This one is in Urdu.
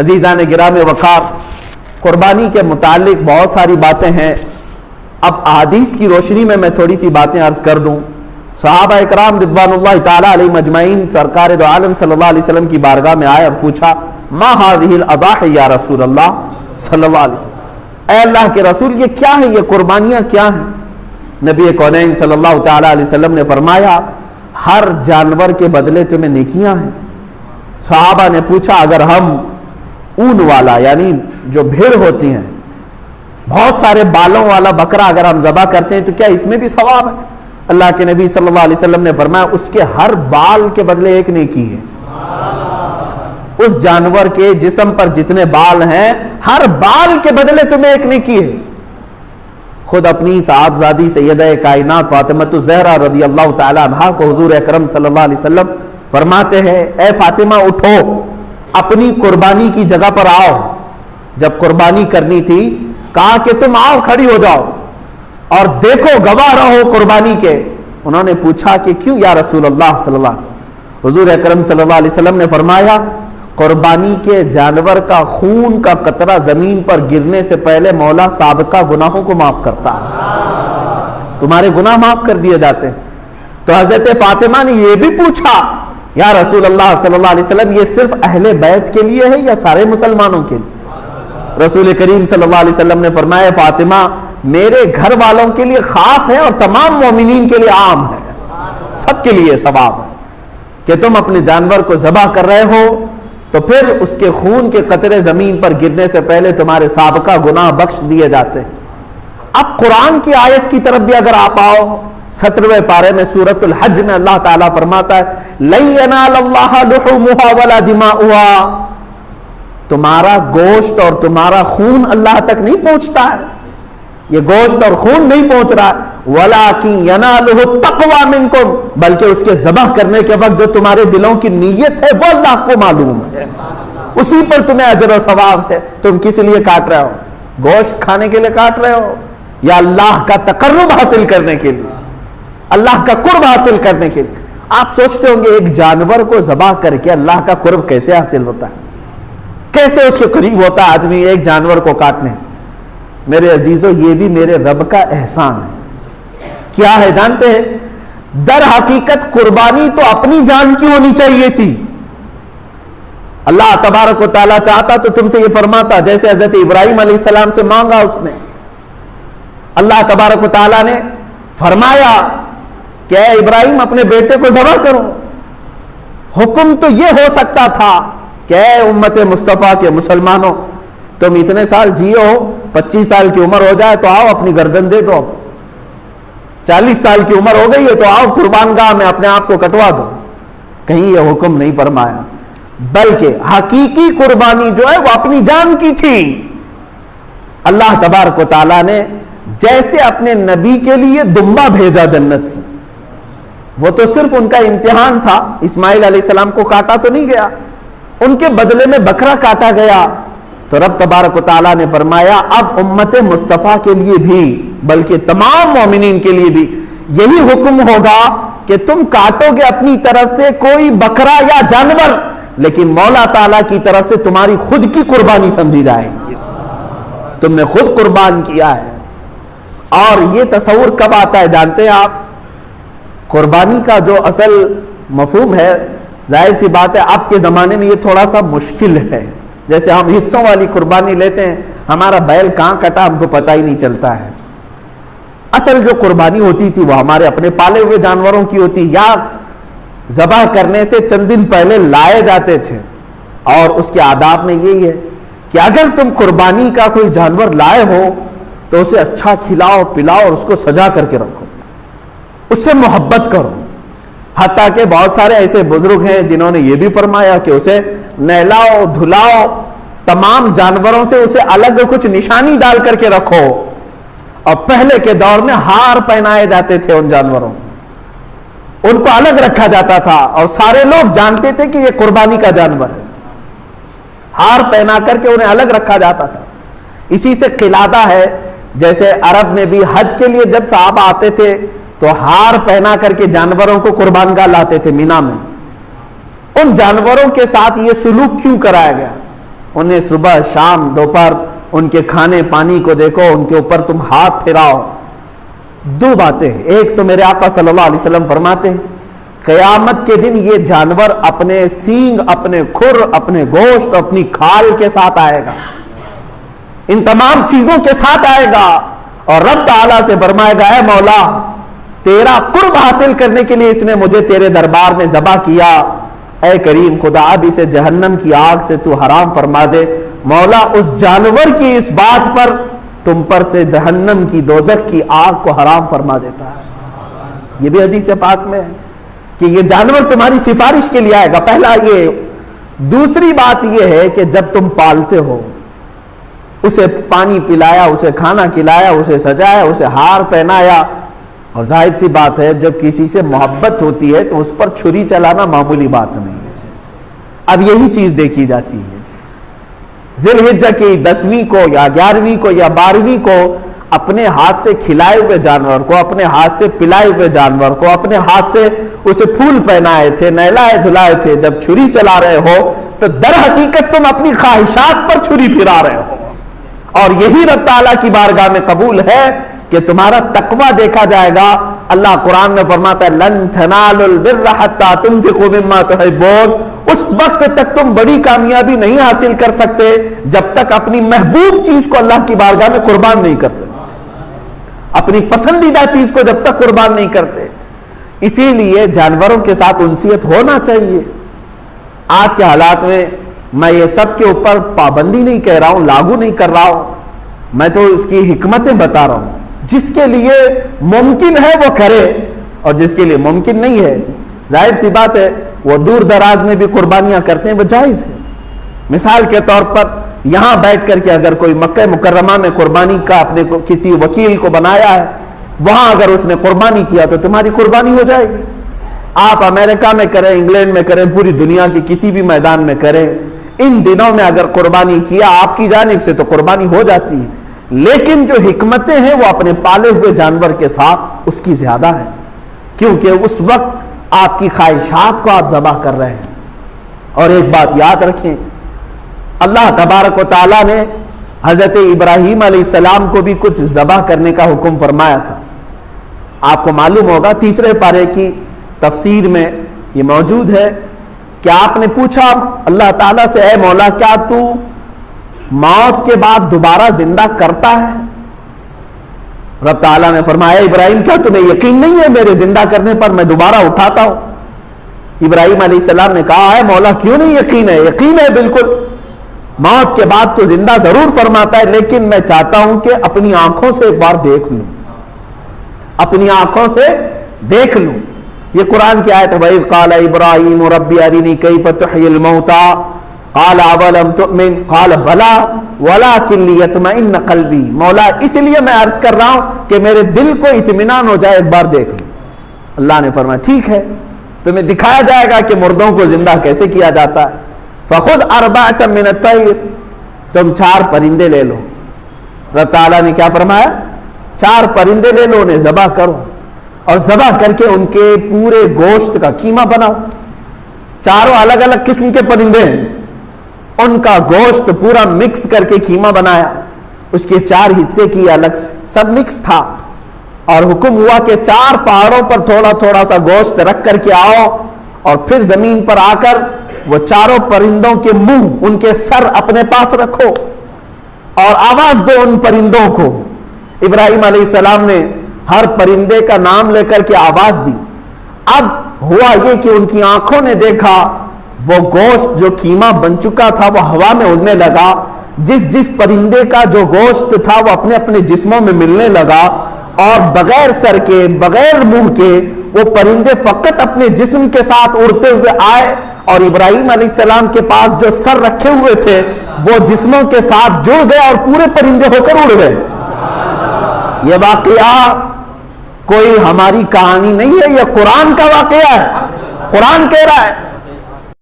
عزیزان گرامی وقار، قربانی کے متعلق بہت ساری باتیں ہیں. اب احادیث کی روشنی میں تھوڑی سی باتیں عرض کر دوں. صحابہ اکرام رضوان اللہ تعالی علیہم اجمعین سرکار دو عالم صلی اللہ علیہ وسلم کی بارگاہ میں آئے اور پوچھا ما هذه الاضاحی یا رسول اللہ صلی اللہ علیہ وسلم، اے اللہ کے رسول یہ کیا ہے، یہ قربانیاں کیا ہیں؟ نبی کونین صلی اللہ تعالی علیہ وسلم نے فرمایا ہر جانور کے بدلے تمہیں نیکیاں ہیں. صحابہ نے پوچھا اگر ہم اون والا یعنی جو بھیڑ ہوتی ہیں بہت سارے بالوں والا بکرا اگر ہم ذبح کرتے ہیں تو کیا اس میں بھی ثواب ہے؟ اللہ کے نبی صلی اللہ علیہ وسلم نے فرمایا اس کے ہر بال کے بدلے ایک نیکی ہے. اس جانور کے جسم پر جتنے بال ہیں ہر بال کے بدلے تمہیں ایک نیکی ہے. خود اپنی صاحبزادی سیدہ کائنات فاطمہ الزہرا رضی اللہ تعالی عنہا کو حضور اکرم صلی اللہ علیہ وسلم فرماتے ہیں اے فاطمہ اٹھو اپنی قربانی کی جگہ پر آؤ. جب قربانی کرنی تھی کہا کہ تم آؤ کھڑی ہو جاؤ اور دیکھو گواہ رہو قربانی کے. انہوں نے پوچھا کہ کیوں یا رسول اللہ صلی اللہ علیہ وسلم؟ حضور اکرم صلی اللہ علیہ وسلم نے فرمایا قربانی کے جانور کا خون کا قطرہ زمین پر گرنے سے پہلے مولا سابقہ گناہوں کو معاف کرتا ہے، تمہارے گناہ معاف کر دیے جاتے ہیں. تو حضرت فاطمہ نے یہ بھی پوچھا یا رسول اللہ صلی اللہ علیہ وسلم یہ صرف اہل بیت کے لیے ہے یا سارے مسلمانوں کے لیے؟ رسول کریم صلی اللہ علیہ وسلم نے فرمایا فاطمہ میرے گھر والوں کے لیے خاص ہے اور تمام مومنین کے لیے عام ہے، سب کے لیے ثواب ہے کہ تم اپنے جانور کو ذبح کر رہے ہو تو پھر اس کے خون کے قطرے زمین پر گرنے سے پہلے تمہارے سابقہ گناہ بخش دیے جاتے ہیں. اب قرآن کی آیت کی طرف بھی اگر آپ آؤ 17ویں پارے میں سورۃ الحج میں اللہ تعالیٰ فرماتا ہے لَن يَنَالَ اللَّهَ لُحُومُهَا وَلَا دِمَاؤُهَا، تمہارا گوشت اور تمہارا خون اللہ تک نہیں پہنچتا ہے، یہ گوشت اور خون نہیں پہنچ رہا ہے وَلَٰكِن يَنَالُهُ التَّقْوَىٰ مِنكُمْ، بلکہ اس کے ذبح کرنے کے وقت جو تمہارے دلوں کی نیت ہے وہ اللہ کو معلوم ہے، اسی پر تمہیں اجر و ثواب ہے. تم کس لیے کاٹ رہے ہو؟ گوشت کھانے کے لیے کاٹ رہے ہو یا اللہ کا تقرب حاصل کرنے کے لیے، اللہ کا قرب حاصل کرنے کے لیے؟ آپ سوچتے ہوں گے ایک جانور کو ذبح کر کے اللہ کا قرب کیسے حاصل ہوتا ہے، کیسے اس کے قریب ہوتا ہے آدمی ایک جانور کو کاٹنے؟ میرے عزیزو یہ بھی میرے رب کا احسان ہے. کیا ہے جانتے ہیں؟ در حقیقت قربانی تو اپنی جان کی ہونی چاہیے تھی. اللہ تبارک و تعالیٰ چاہتا تو تم سے یہ فرماتا جیسے حضرت ابراہیم علیہ السلام سے مانگا اس نے. اللہ تبارک و تعالیٰ نے فرمایا کہ اے ابراہیم اپنے بیٹے کو ذبح کرو. حکم تو یہ ہو سکتا تھا کہ اے امت مصطفیٰ کے مسلمانوں تم اتنے سال جیو 25 سال کی عمر ہو جائے تو آؤ اپنی گردن دے دو، 40 سال کی عمر ہو گئی ہے تو آؤ قربان گاہ میں اپنے آپ کو کٹوا دو. کہیں یہ حکم نہیں فرمایا، بلکہ حقیقی قربانی جو ہے وہ اپنی جان کی تھی. اللہ تبارک و تعالیٰ نے جیسے اپنے نبی کے لیے دمبا بھیجا جنت سے، وہ تو صرف ان کا امتحان تھا، اسماعیل علیہ السلام کو کاٹا تو نہیں گیا، ان کے بدلے میں بکرا کاٹا گیا. تو رب تبارک و تعالیٰ نے فرمایا اب امت مصطفیٰ کے لیے بھی بلکہ تمام مومنین کے لیے بھی یہی حکم ہوگا کہ تم کاٹو گے اپنی طرف سے کوئی بکرا یا جانور، لیکن مولا تعالیٰ کی طرف سے تمہاری خود کی قربانی سمجھی جائے گی، تم نے خود قربان کیا ہے. اور یہ تصور کب آتا ہے جانتے ہیں آپ؟ قربانی کا جو اصل مفہوم ہے ظاہر سی بات ہے اب کے زمانے میں یہ تھوڑا سا مشکل ہے. جیسے ہم حصوں والی قربانی لیتے ہیں، ہمارا بیل کہاں کٹا ہم کو پتہ ہی نہیں چلتا ہے. اصل جو قربانی ہوتی تھی وہ ہمارے اپنے پالے ہوئے جانوروں کی ہوتی، یا ذبح کرنے سے چند دن پہلے لائے جاتے تھے. اور اس کے آداب میں یہی ہے کہ اگر تم قربانی کا کوئی جانور لائے ہو تو اسے اچھا کھلاؤ پلاؤ اور اس کو سجا کر کے رکھو، اس سے محبت کرو. حتیٰ کہ بہت سارے ایسے بزرگ ہیں جنہوں نے یہ بھی فرمایا کہ اسے نہلاؤ دھلاؤ، تمام جانوروں سے اسے الگ کچھ نشانی ڈال کر کے رکھو. اور پہلے کے دور میں ہار پہنائے جاتے تھے ان جانوروں، ان کو الگ رکھا جاتا تھا اور سارے لوگ جانتے تھے کہ یہ قربانی کا جانور ہے. ہار پہنا کر کے انہیں الگ رکھا جاتا تھا. اسی سے قلادہ ہے، جیسے عرب میں بھی حج کے لیے جب صحابہ آتے تھے تو ہار پہنا کر کے جانوروں کو قربان گاہ لاتے تھے مینا میں. ان جانوروں کے ساتھ یہ سلوک کیوں کرایا گیا؟ انہیں صبح شام دوپہر ان کے کھانے پانی کو دیکھو، ان کے اوپر تم ہاتھ پھیراؤ۔ دو باتیں، ایک تو میرے آقا صلی اللہ علیہ وسلم فرماتے ہیں قیامت کے دن یہ جانور اپنے سینگ، اپنے کھر، اپنے گوشت، اپنی کھال کے ساتھ آئے گا، ان تمام چیزوں کے ساتھ آئے گا، اور رب تعالیٰ سے فرمائے گا اے مولا تیرا قرب حاصل کرنے کے لیے اس نے مجھے تیرے دربار میں ذبح کیا، اے کریم خدا اب اسے جہنم کی آگ سے تو حرام فرما دے۔ مولا اس جانور کی اس بات پر تم پر سے جہنم کی دوزخ کی آگ کو حرام فرما دیتا ہے۔ یہ بھی حدیث پاک میں ہے کہ یہ جانور تمہاری سفارش کے لیے آئے گا، پہلا یہ۔ دوسری بات یہ ہے کہ جب تم پالتے ہو، اسے پانی پلایا، اسے کھانا کھلایا، اسے سجایا، اسے ہار پہنایا، اور ظاہر سی بات ہے جب کسی سے محبت ہوتی ہے تو اس پر چھری چلانا معمولی بات نہیں ہے۔ اب یہی چیز دیکھی جاتی ہے ذی الحجہ کی 10ویں کو یا 11ویں کو یا 12ویں کو اپنے ہاتھ سے کھلائے ہوئے جانور کو، اپنے ہاتھ سے پلائے ہوئے جانور کو، اپنے ہاتھ سے اسے پھول پہنائے تھے، نہلائے دھلائے تھے، جب چھری چلا رہے ہو تو در حقیقت تم اپنی خواہشات پر چھری پھرا رہے ہو، اور یہی رب تعالیٰ کی بارگاہ میں قبول ہے کہ تمہارا تقوی دیکھا جائے گا۔ اللہ قرآن میں فرماتا ہے لن تنالوا البر حتى تنفقوا مما تحبون، اس وقت تک تم بڑی کامیابی نہیں حاصل کر سکتے جب تک اپنی محبوب چیز کو اللہ کی بارگاہ میں قربان نہیں کرتے، اپنی پسندیدہ چیز کو جب تک قربان نہیں کرتے۔ اسی لیے جانوروں کے ساتھ انسیت ہونا چاہیے۔ آج کے حالات میں یہ سب کے اوپر پابندی نہیں کہہ رہا ہوں، لاگو نہیں کر رہا ہوں، میں تو اس کی حکمتیں بتا رہا ہوں۔ جس کے لیے ممکن ہے وہ کرے، اور جس کے لیے ممکن نہیں ہے ظاہر سی بات ہے وہ دور دراز میں بھی قربانیاں کرتے ہیں، وہ جائز ہے۔ مثال کے طور پر یہاں بیٹھ کر کے اگر کوئی مکہ مکرمہ میں قربانی کا اپنے کسی وکیل کو بنایا ہے، وہاں اگر اس نے قربانی کیا تو تمہاری قربانی ہو جائے گی۔ آپ امریکہ میں کریں، انگلینڈ میں کریں، پوری دنیا کے کسی بھی میدان میں کریں، ان دنوں میں اگر قربانی کیا آپ کی جانب سے تو قربانی ہو جاتی ہے، لیکن جو حکمتیں ہیں وہ اپنے پالے ہوئے جانور کے ساتھ اس کی زیادہ ہے، کیونکہ اس وقت آپ کی خواہشات کو آپ ذبح کر رہے ہیں۔ اور ایک بات یاد رکھیں، اللہ تبارک و تعالیٰ نے حضرت ابراہیم علیہ السلام کو بھی کچھ ذبح کرنے کا حکم فرمایا تھا۔ آپ کو معلوم ہوگا 3 پارے کی تفسیر میں یہ موجود ہے کہ آپ نے پوچھا اللہ تعالیٰ سے اے مولا کیا تو موت کے بعد دوبارہ زندہ کرتا ہے؟ رب تعالیٰ نے فرمایا ابراہیم کیا تمہیں یقین نہیں ہے میرے زندہ کرنے پر میں دوبارہ اٹھاتا ہوں؟ ابراہیم علیہ السلام نے کہا اے مولا کیوں نہیں یقین ہے؟ یقین ہے بالکل، موت کے بعد تو زندہ ضرور فرماتا ہے، لیکن میں چاہتا ہوں کہ اپنی آنکھوں سے ایک بار دیکھ لوں، اپنی آنکھوں سے دیکھ لوں۔ یہ قرآن کی آیت ہے وَإِذْ قَالَ إِبْرَاهِيمُ رَبِّ أَرِنِي كَيْفَ تُحْيِي الْمَوْتَى قال اولم تؤمن قال بلا ولكن ليطمئن قلبي، مولا اس لیے میں عرض کر رہا ہوں کہ میرے دل کو اطمینان ہو جائے، ایک بار دیکھ لوں۔ اللہ نے فرمایا ٹھیک ہے، تمہیں دکھایا جائے گا کہ مردوں کو زندہ کیسے کیا جاتا ہے۔ فخذ اربعۃ من الطیر، تم 4 پرندے لے لو۔ رب تعالیٰ نے کیا فرمایا؟ 4 پرندے لے لو، انہیں ذبح کرو، اور ذبح کر کے ان کے پورے گوشت کا قیمہ بناؤ۔ 4 الگ الگ قسم کے پرندے ہیں، ان کا گوشت پورا مکس کر کے قیمہ بنایا، اس کے 4 حصے کی الگ سے، سب مکس تھا، اور حکم ہوا کہ 4 پہاڑوں پر تھوڑا تھوڑا سا گوشت رکھ کر کے آؤ، اور پھر زمین پر آ کر وہ 4 پرندوں کے منہ، ان کے سر اپنے پاس رکھو اور آواز دو ان پرندوں کو۔ ابراہیم علیہ السلام نے ہر پرندے کا نام لے کر کے آواز دی۔ اب ہوا یہ کہ ان کی آنکھوں نے دیکھا وہ گوشت جو قیمہ بن چکا تھا وہ ہوا میں اڑنے لگا، جس پرندے کا جو گوشت تھا وہ اپنے اپنے جسموں میں ملنے لگا، اور بغیر سر کے بغیر منہ کے وہ پرندے فقط اپنے جسم کے ساتھ اڑتے ہوئے آئے، اور ابراہیم علیہ السلام کے پاس جو سر رکھے ہوئے تھے وہ جسموں کے ساتھ جڑ گئے اور پورے پرندے ہو کر اڑ گئے۔ یہ واقعہ کوئی ہماری کہانی نہیں ہے، یہ قرآن کا واقعہ ہے، قرآن کہہ رہا ہے۔